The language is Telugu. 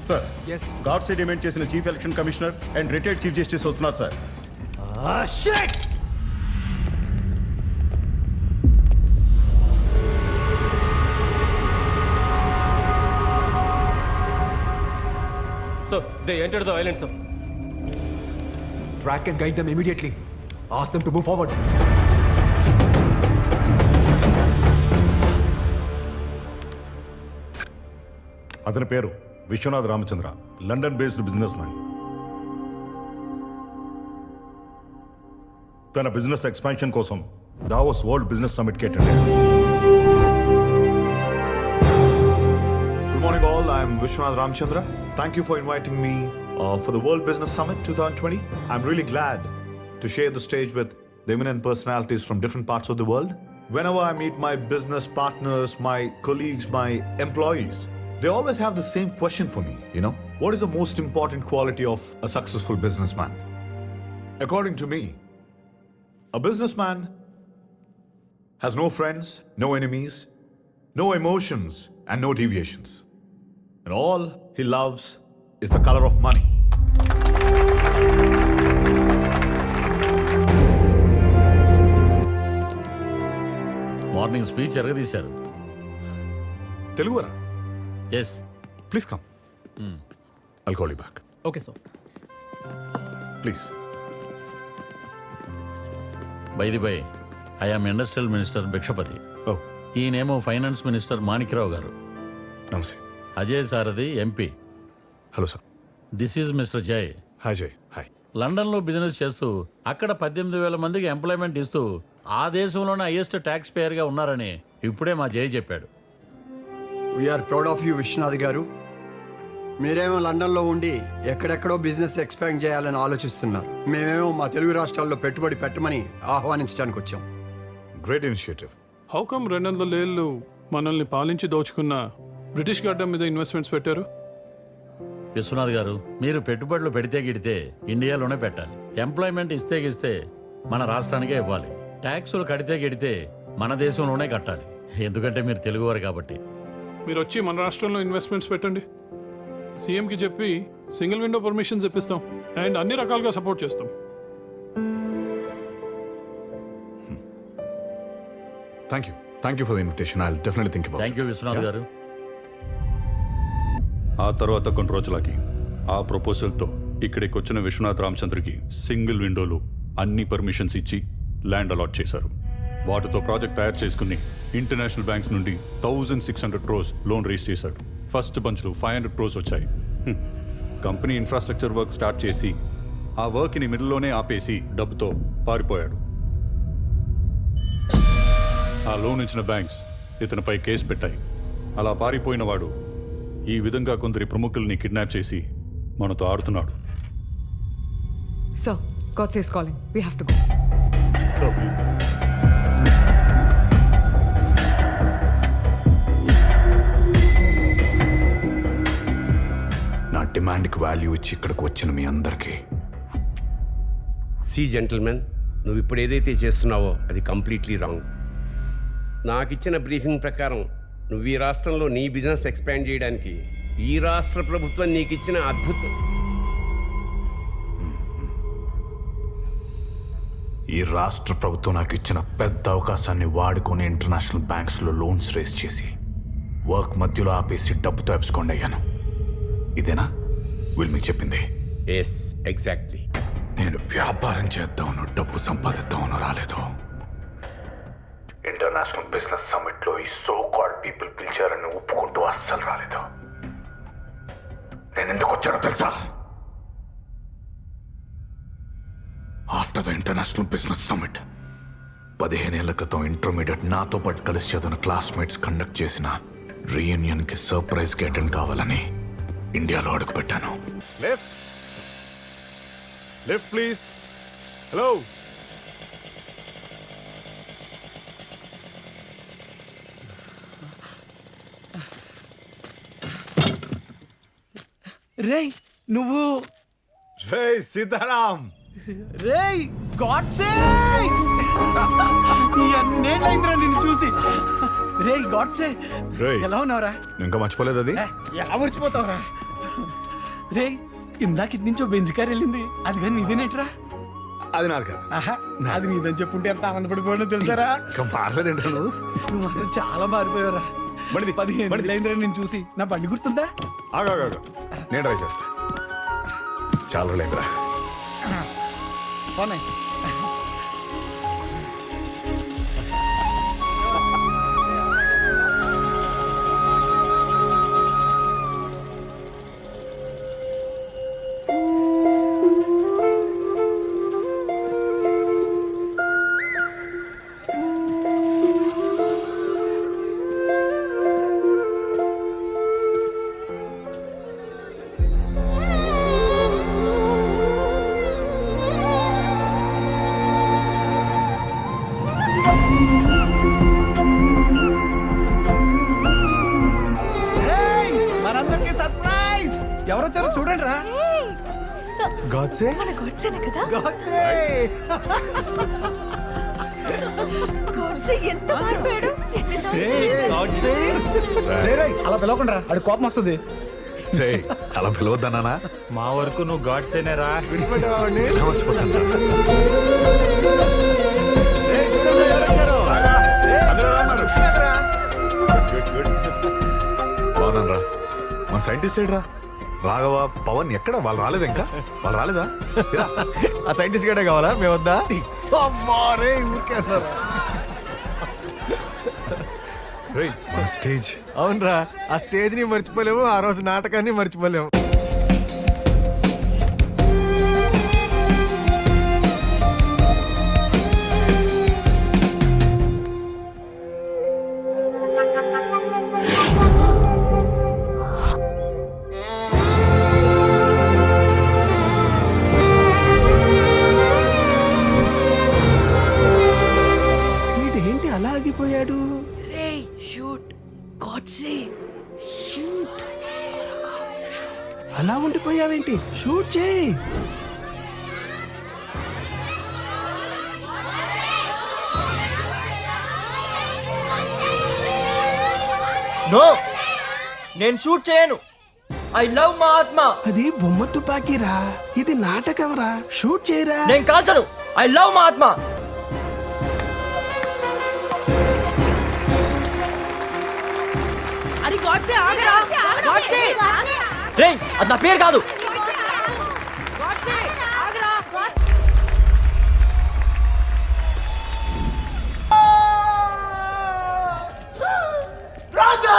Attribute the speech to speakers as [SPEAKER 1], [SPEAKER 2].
[SPEAKER 1] Sir, yes. Godse demand చేసిన chief election commissioner and retired chief justice వస్తున్నారు sir.
[SPEAKER 2] Shit!
[SPEAKER 3] Sir, they entered the island, sir.
[SPEAKER 2] Track and guide them immediately. Ask them to move forward.
[SPEAKER 1] అతని పేరు Vishwanath Ramachandra, London based businessman. తన బిజినెస్ ఎక్స్పాన్షన్ కోసం దావోస్ వరల్డ్ బిజినెస్ సమిట్ కి అటెండ్ అయ్యాడు.
[SPEAKER 4] Good morning all, I am Vishwanath Ramchandra. Thank you for inviting me for the World Business Summit 2020. I'm really glad to share the stage with the eminent personalities from different parts of the world. Whenever I meet my business partners, my colleagues, my employees, they always have the same question for me, what is the most important quality of a successful businessman? According to me, a businessman has no friends, no enemies, no emotions, and no deviations. And all he loves is the color of money.
[SPEAKER 5] Morning speech ఎరగదీశారు.
[SPEAKER 4] తెలుగురా?
[SPEAKER 5] Yes.
[SPEAKER 4] Please come. I'll call you back.
[SPEAKER 3] Okay, sir.
[SPEAKER 4] Please.
[SPEAKER 5] By the way, I am Industrial Minister Bhikshapati.
[SPEAKER 4] Oh,
[SPEAKER 5] ఈయనేమో finance minister Manikrao garu.
[SPEAKER 4] namaste.
[SPEAKER 5] Ajay Sarathi MP.
[SPEAKER 4] Hello, sir.
[SPEAKER 5] This is mister Jay.
[SPEAKER 4] Hi, Jay. Hi.
[SPEAKER 5] లండన్లో బిజినెస్ చేస్తూ అక్కడ 18,000 మందికి ఎంప్లాయ్మెంట్ ఇస్తూ ఆ దేశంలోనే హైయెస్ట్ ట్యాక్స్ పేయర్గా ఉన్నారని ఇప్పుడే మా జయ్ చెప్పాడు.
[SPEAKER 6] We're proud of you Vishwanath garu. మీరేమో లండన్లో ఉండి ఎక్కడెక్కడో బిజినెస్ ఎక్స్పాండ్ చేయాలని ఆలోచిస్తున్నారు. మేమేమో మా తెలుగు రాష్ట్రాల్లో పెట్టుబడి పెట్టమని ఆహ్వానించడానికి వచ్చాం.
[SPEAKER 4] Great initiative.
[SPEAKER 7] హౌ కమ్ 200 ఏళ్ళు మనల్ని పాలించి దోచుకున్న బ్రిటిష్ గడ్డ మీద ఇన్వెస్ట్మెంట్స్ పెట్టారు?
[SPEAKER 5] విశ్వనాథ్ గారు, మీరు పెట్టుబడులు పెడితే గిడితే ఇండియాలోనే పెట్టాలి. ఎంప్లాయ్మెంట్ ఇస్తే గిస్తే మన రాష్ట్రానికే ఇవ్వాలి. ట్యాక్సులు కడితే గిడితే మన దేశంలోనే కట్టాలి. ఎందుకంటే మీరు తెలుగువారు కాబట్టి.
[SPEAKER 7] మీరు వచ్చి మన రాష్ట్రంలో ఇన్వెస్ట్మెంట్స్ పెట్టండి. సీఎంకి చెప్పి సింగిల్ విండో పర్మిషన్స్ ఇప్పిస్తాం అండ్ అన్ని రకాలుగా సపోర్ట్ చేస్తాం.
[SPEAKER 4] Thank you for the invitation. I'll definitely think about it.
[SPEAKER 5] Thank you Vishwanath garu.
[SPEAKER 1] ఆ తర్వాత కొన్ని రోజులకి ఆ ప్రపోజల్తో ఇక్కడికి వచ్చిన విశ్వనాథ్ రామచంద్రకి సింగిల్ విండోలు అన్ని పర్మిషన్స్ ఇచ్చి ల్యాండ్ అలాట్ చేశారు. వాటితో ప్రాజెక్ట్ తయారు చేసుకుని ఇంటర్నేషనల్ బ్యాంక్స్ నుండి 1600 crores లోన్ రేస్ చేశాడు. ఫస్ట్ బంచ్లో 500 crores వచ్చాయి. కంపెనీ ఇన్ఫ్రాస్ట్రక్చర్ వర్క్ స్టార్ట్ చేసి ఆ వర్క్ని మిడిల్లోనే ఆపేసి డబ్బుతో పారిపోయాడు. ఆ లోన్ ఇచ్చిన బ్యాంక్స్ ఇతనిపై కేసు పెట్టాయి. అలా పారిపోయిన వాడు ఈ విధంగా కొందరి ప్రముఖుల్ని కిడ్నాప్ చేసి మనతో ఆడుతున్నాడు.
[SPEAKER 8] Sir, God says calling. We have to go.
[SPEAKER 1] Sir, please.
[SPEAKER 4] నా డిమాండ్కి వాల్యూ ఇచ్చి ఇక్కడికి వచ్చిన మీ అందరికీ
[SPEAKER 9] సి జెంటిల్మెన్, నువ్వు ఇప్పుడు ఏదైతే చేస్తున్నావో అది కంప్లీట్లీ రాంగ్. నాకు ఇచ్చిన బ్రీఫింగ్ ప్రకారం నువ్వు ఈ రాష్ట్రంలో నీ బిజినెస్ ఎక్స్పాండ్ చేయడానికి ఈ రాష్ట్ర ప్రభుత్వం నీకు ఇచ్చిన అద్భుతం.
[SPEAKER 4] ఈ రాష్ట్ర ప్రభుత్వం నాకు ఇచ్చిన పెద్ద అవకాశాన్ని వాడుకొని ఇంటర్నేషనల్ బ్యాంక్స్లో లోన్స్ రేస్ చేసి వర్క్ మధ్యలో ఆపేసి డబ్బుతో ఎప్స్కోండి అయ్యాను. ఇదేనా వీళ్ళు మీకు చెప్పింది?
[SPEAKER 9] Yes, exactly.
[SPEAKER 4] నేను వ్యాపారం చేద్దామను డబ్బు సంపాదిద్దామను రాలేదు. ఇంటర్నేషనల్ బిజినెస్ సమిట్లో ఈ సో కాల్డ్ పీపుల్ పిలిచారని ఒప్పుకుంటూ అస్సలు రాలేదు. నేను ఎందుకు వచ్చానో తెలుసా? After the international business summit 15 ఏళ్ల క్రితం ఇంటర్మీడియట్ నాతో పాటు కలిసి చదివిన క్లాస్మేట్స్ కండక్ట్ చేసిన రీయూనియన్కి సర్ప్రైజ్కి అటెండ్ కావాలని ఇండియాలో అడుగుపెట్టాను. Lift please. హలో.
[SPEAKER 10] రేయ్ నువ్వు
[SPEAKER 4] Hey, Sitaram!
[SPEAKER 10] రేయ్ గాడ్సే నేనైందిరా నిన్ను చూసి. రేయ్ గాడ్సే
[SPEAKER 4] రేయ్.
[SPEAKER 10] ఎలా ఉన్నావురా?
[SPEAKER 4] ఇంకా మర్చిపోలేదు అది
[SPEAKER 10] ఎలా మర్చిపోతావురా? రేయ్ ఇందాక నుంచో బెంజ్ కార్ వెళ్ళింది, అది కానీ నీదేనేట్రా?
[SPEAKER 4] అది నాది కాదు.
[SPEAKER 10] ఆహా, అది నీదని చెప్పుంటే ఎంత ఆనందపడిపోయాడో తెలుసారా?
[SPEAKER 4] ఇంకా మారలేదేంటో నువ్వు.
[SPEAKER 10] నువ్వు మాత్రం చాలా మారిపోయావురా.
[SPEAKER 4] బండిది
[SPEAKER 10] 15 అయిందిరా నేను చూసి. నా బండి గుర్తుందా?
[SPEAKER 4] ఆగా నేను ట్రై చేస్తా. చాలా లేదురా.
[SPEAKER 10] పోనీ. మనందరికి సర్ప్రైజ్. ఎవరొచ్చారో చూడండి రా.
[SPEAKER 2] గాడ్సే
[SPEAKER 8] మన గాడ్సేనే కదా?
[SPEAKER 2] గాడ్సే
[SPEAKER 8] గాడ్సే ఎంత మారిపోయాడు.
[SPEAKER 10] అలా పిలవకుండా అది కోపం వస్తుంది.
[SPEAKER 4] రేయ్, అలా పిలవద్దన్నానా?
[SPEAKER 3] మా వరకు నువ్వు గాడ్సేనేరా.
[SPEAKER 4] ఎలా మర్చిపోతాను? బాగున్నాను. మా సైంటిస్ట్ ఏడ్రా? రాఘవ, పవన్ ఎక్కడ? వాళ్ళు రాలేదు ఇంకా? వాళ్ళు రాలేదా?
[SPEAKER 2] ఆ సైంటిస్ట్ గడే కావాలా మేము వద్దా?
[SPEAKER 4] రేయ్, మన స్టేజ్.
[SPEAKER 2] అవునరా, ఆ స్టేజ్ ని మర్చిపోలేము, ఆ రోజు నాటకాన్ని మర్చిపోలేము.
[SPEAKER 10] వీడేంటి అలా ఆగిపోయాడు? అలా ఉండిపోయావేంటి? షూట్ చేయి.
[SPEAKER 3] నో, నేను షూట్ చేయను. ఐ లవ్ మా ఆత్మ.
[SPEAKER 10] అది బొమ్మ తుపాకీరా, ఇది నాటకంరా. షూట్ చేయరా.
[SPEAKER 3] నేను కాల్చను. ఐ లవ్ మా ఆత్మ.
[SPEAKER 8] అది గాడ్సే ఆగరా. గాడ్సే
[SPEAKER 3] రేయ్, అది నా పేరు కాదు.
[SPEAKER 8] గాడ్సే ఆగరా.
[SPEAKER 2] రాజా